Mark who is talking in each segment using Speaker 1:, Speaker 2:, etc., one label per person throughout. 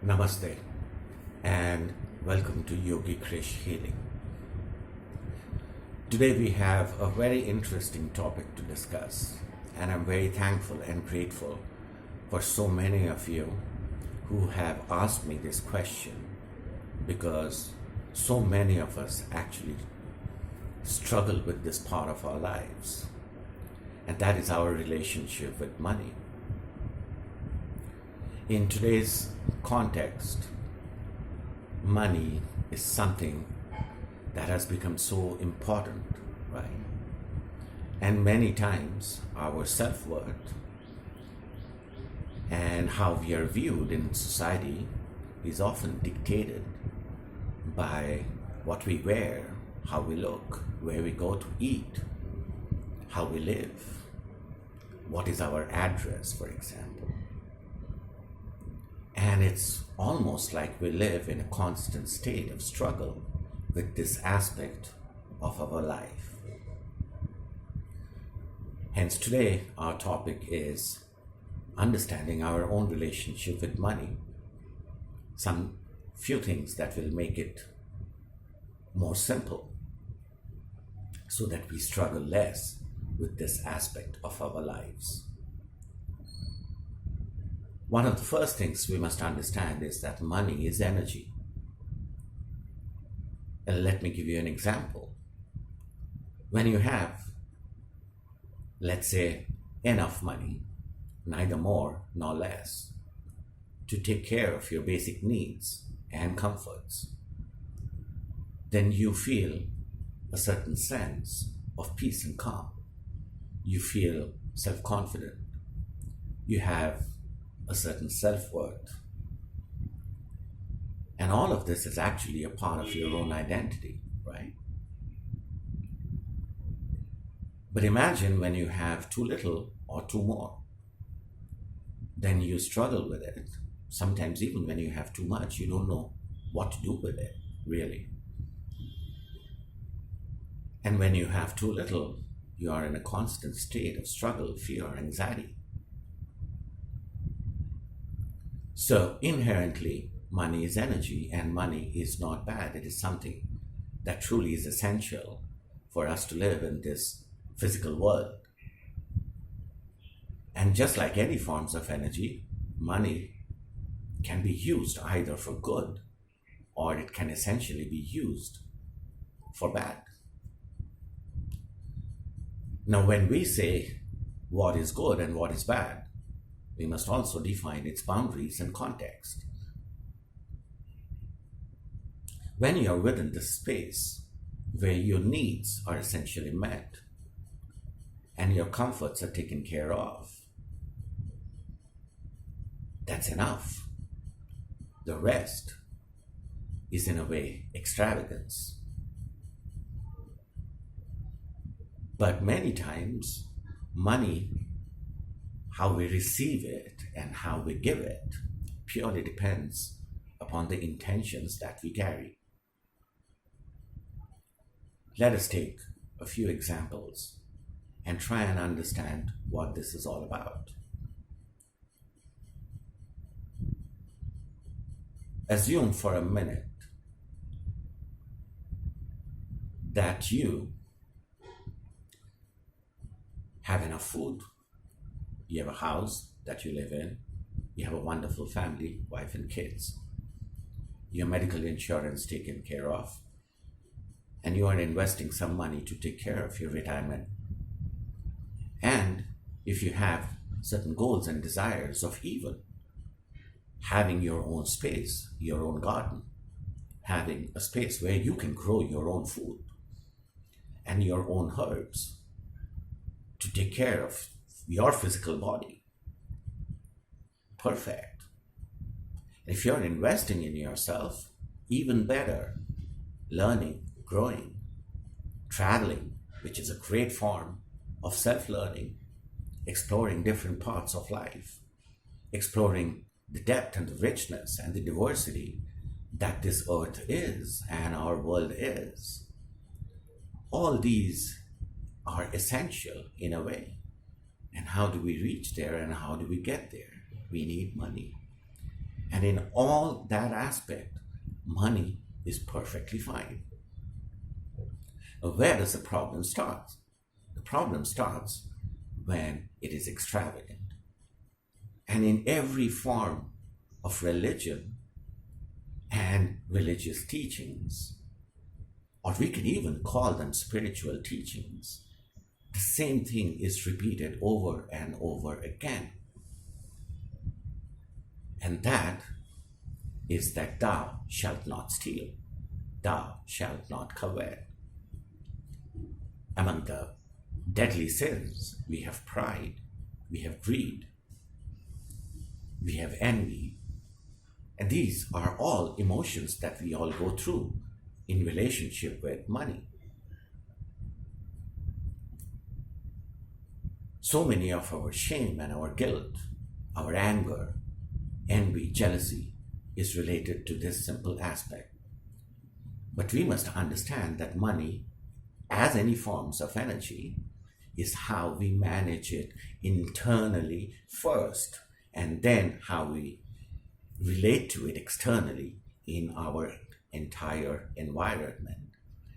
Speaker 1: Namaste and welcome to Yogi Krish Healing. Today we have a very interesting topic to discuss, and I'm very thankful and grateful for so many of you who have asked me this question, because so many of us actually struggle with this part of our lives, and that is our relationship with money. In today's context, money is something that has become so important, right? And many times our self-worth and how we are viewed in society is often dictated by what we wear, how we look, where we go to eat, how we live, what is our address, for example. And it's almost like we live in a constant state of struggle with this aspect of our life. Hence, today our topic is understanding our own relationship with money. Some few things that will make it more simple so that we struggle less with this aspect of our lives. One of the first things we must understand is that money is energy. And let me give you an example. When you have, let's say, enough money, neither more nor less, to take care of your basic needs and comforts, then you feel a certain sense of peace and calm. You feel self-confident. You have a certain self-worth. And all of this is actually a part of your own identity, right? But imagine when you have too little or too more, then you struggle with it. Sometimes even when you have too much, you don't know what to do with it, really. And when you have too little, you are in a constant state of struggle, fear, anxiety. So inherently, money is energy, and money is not bad. It is something that truly is essential for us to live in this physical world. And just like any forms of energy, money can be used either for good or it can essentially be used for bad. Now, when we say what is good and what is bad, we must also define its boundaries and context. When you're within the space where your needs are essentially met and your comforts are taken care of, that's enough. The rest is, in a way, extravagance. But many times, money, how we receive it and how we give it, purely depends upon the intentions that we carry. Let us take a few examples and try and understand what this is all about. Assume for a minute that you have enough food. You have a house that you live in. You have a wonderful family, wife and kids. Your medical insurance taken care of. And you are investing some money to take care of your retirement. And if you have certain goals and desires of even having your own space, your own garden, having a space where you can grow your own food and your own herbs to take care of your physical body. Perfect. If you're investing in yourself, even better. Learning, growing, traveling, which is a great form of self-learning, exploring different parts of life, exploring the depth and the richness and the diversity that this earth is and our world is. All these are essential in a way. And how do we reach there and how do we get there? We need money. And in all that aspect, money is perfectly fine. Now, where does the problem start? The problem starts when it is extravagant. And in every form of religion and religious teachings, or we can even call them spiritual teachings, the same thing is repeated over and over again. And that is that thou shalt not steal, thou shalt not covet. Among the deadly sins, we have pride, we have greed, we have envy, and these are all emotions that we all go through in relationship with money. So many of our shame and our guilt, our anger, envy, jealousy is related to this simple aspect. But we must understand that money, as any forms of energy, is how we manage it internally first, and then how we relate to it externally in our entire environment,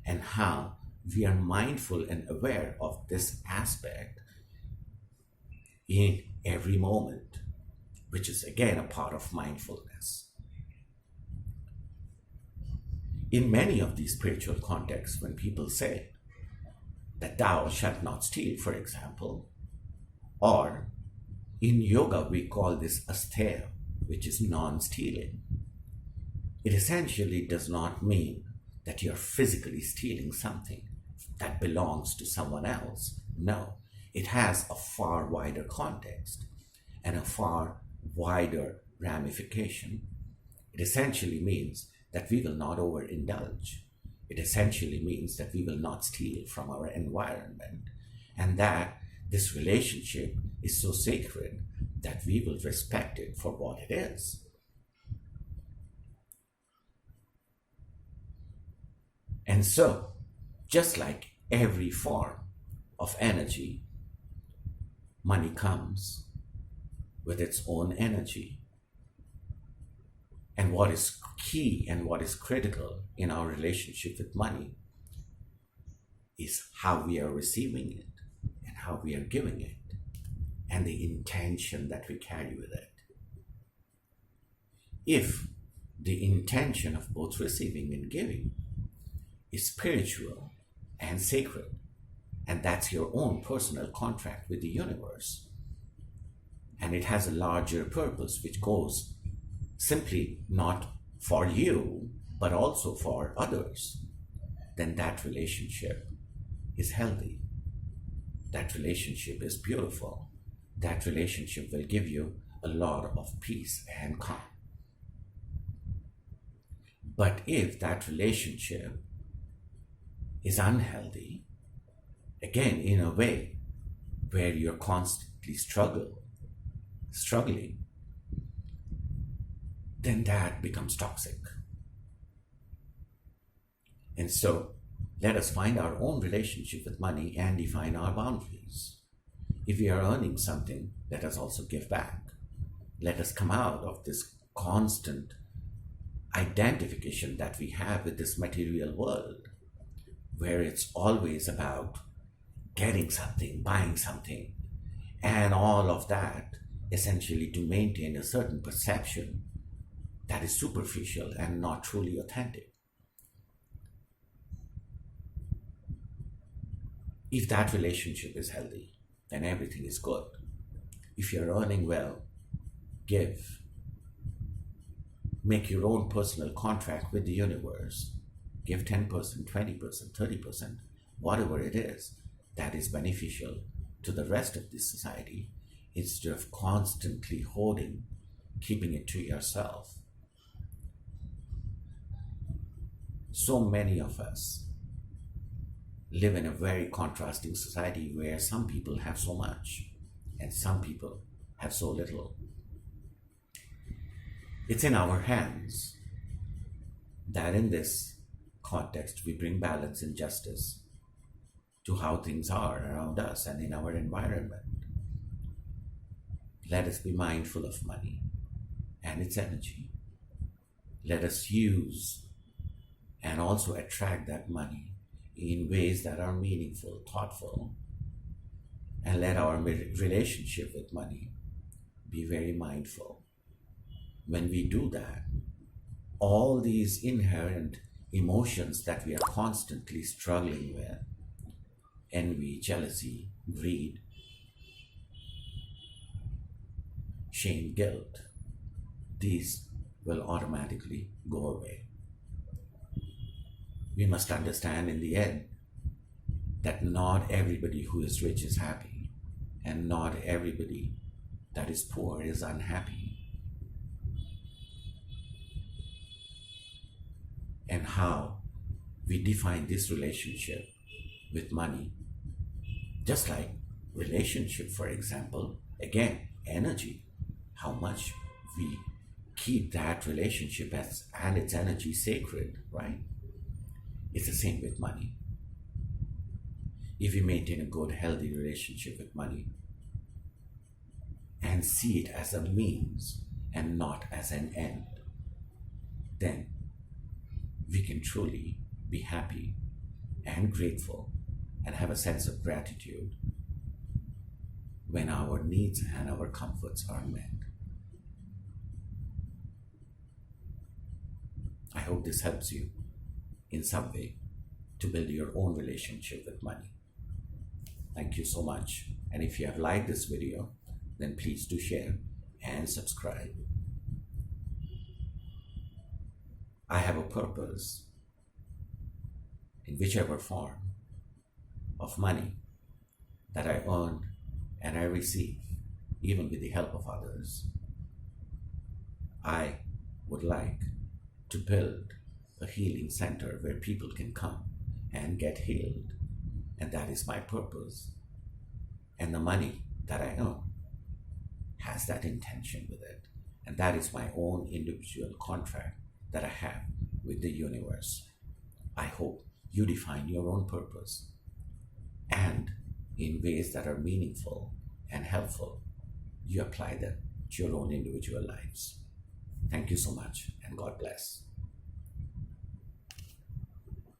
Speaker 1: and how we are mindful and aware of this aspect in every moment, which is again a part of mindfulness. In many of these spiritual contexts, when people say that thou shalt not steal, for example, or in yoga we call this asteya, which is non-stealing, it essentially does not mean that you're physically stealing something that belongs to someone else. No, it has a far wider context and a far wider ramification. It essentially means that we will not overindulge. It essentially means that we will not steal from our environment, and that this relationship is so sacred that we will respect it for what it is. And so, just like every form of energy, money comes with its own energy. And what is key and what is critical in our relationship with money is how we are receiving it and how we are giving it, and the intention that we carry with it. If the intention of both receiving and giving is spiritual and sacred, and that's your own personal contract with the universe, and it has a larger purpose which goes simply not for you but also for others, then that relationship is healthy. That relationship is beautiful. That relationship will give you a lot of peace and calm. But if that relationship is unhealthy, again in a way where you're constantly struggling, then that becomes toxic. And so let us find our own relationship with money and define our boundaries. If we are earning something, let us also give back. Let us come out of this constant identification that we have with this material world, where it's always about getting something, buying something, and all of that essentially to maintain a certain perception that is superficial and not truly authentic. If that relationship is healthy, then everything is good. If you're earning well, give. Make your own personal contract with the universe. Give 10%, 20%, 30%, whatever it is that is beneficial to the rest of this society, instead of constantly hoarding, keeping it to yourself. So many of us live in a very contrasting society where some people have so much and some people have so little. It's in our hands that in this context we bring balance and justice to how things are around us and in our environment. Let us be mindful of money and its energy. Let us use and also attract that money in ways that are meaningful, thoughtful, and let our relationship with money be very mindful. When we do that, all these inherent emotions that we are constantly struggling with, envy, jealousy, greed, shame, guilt, these will automatically go away. We must understand in the end that not everybody who is rich is happy, and not everybody that is poor is unhappy. And how we define this relationship with money, just like relationship, for example, again, energy, how much we keep that relationship as and its energy sacred, right? It's the same with money. If we maintain a good, healthy relationship with money and see it as a means and not as an end, then we can truly be happy and grateful and have a sense of gratitude when our needs and our comforts are met. I hope this helps you in some way to build your own relationship with money. Thank you so much. And if you have liked this video, then please do share and subscribe. I have a purpose in whichever form of money that I earn and I receive, even with the help of others. I would like to build a healing center where people can come and get healed. And that is my purpose. And the money that I earn has that intention with it. And that is my own individual contract that I have with the universe. I hope you define your own purpose and in ways that are meaningful and helpful, you apply them to your own individual lives. Thank you so much, and God bless.